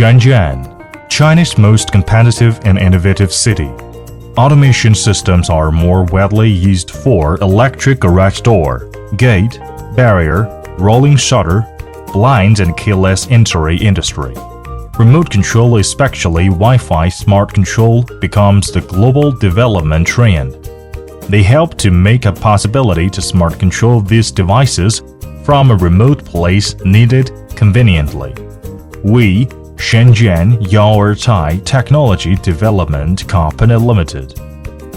Shenzhen, China's most competitive and innovative city. Automation systems are more widely used for electric garage door, gate, barrier, rolling shutter, blinds and keyless entry industry. Remote control, especially Wi-Fi smart control, becomes the global development trend. They help to make a possibility to smart control these devices from a remote place needed conveniently. We, Shenzhen Yaoertai Technology Development Company Limited.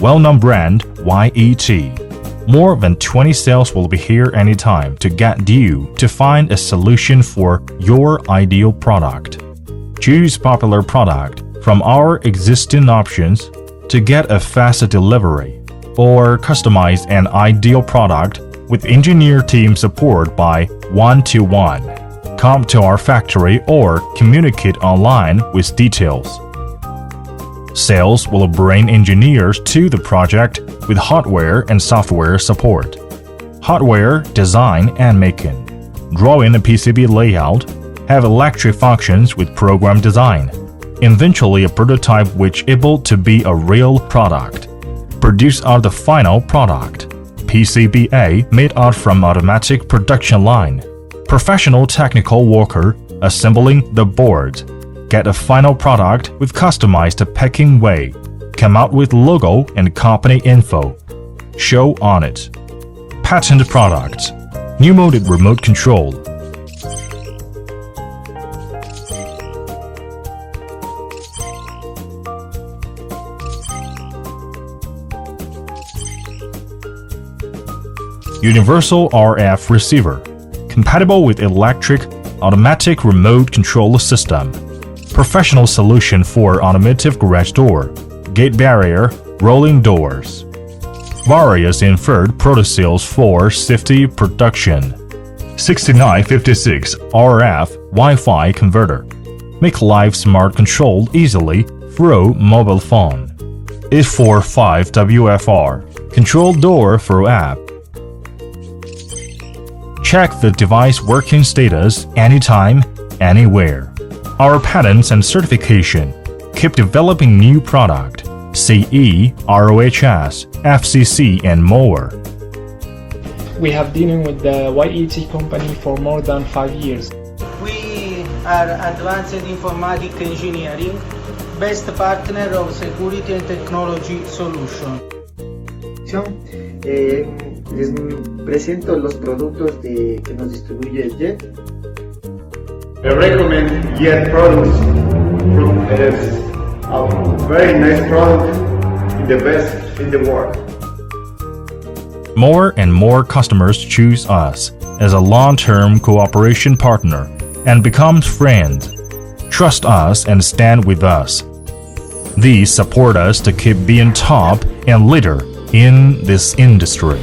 Well-known brand YET. More than 20 sales will be here anytime to get you to find a solution for your ideal product. Choose popular product from our existing options to get a faster delivery, or customize an ideal product with engineer team support by one-to-one. Come to our factory or communicate online with details. Sales will bring engineers to the project with hardware and software support. Hardware, design and making. Drawing a PCB layout, have electric functions with program design. Eventually a prototype which able to be a real product. Produce out the final product. PCBA made out from automatic production line. Professional technical worker assembling the board. Get a final product with customized packing way. Come out with logo and company info. Show on it. Patent products. New molded remote control. Universal RF receiver. Compatible with electric, automatic remote control system. Professional solution for automotive garage door, gate barrier, rolling doors. Various inferred protocols for safety production. 6956 RF Wi-Fi converter. Make live smart control easily through mobile phone. 845 WFR. Control door through app. Check the device working status anytime, anywhere. Our patents and certification. Keep developing new product. CE, ROHS, FCC and more. We have dealing with the YET company for more than 5 years. We are Advanced Informatic Engineering, best partner of security and technology solution. Les presento los productos que nos distribuye Jet. I recommend Jet products. It is a very nice product, the best in the world. More and more customers choose us as a long-term cooperation partner and becomes friends. Trust us and stand with us. These support us to keep being top and leader in this industry.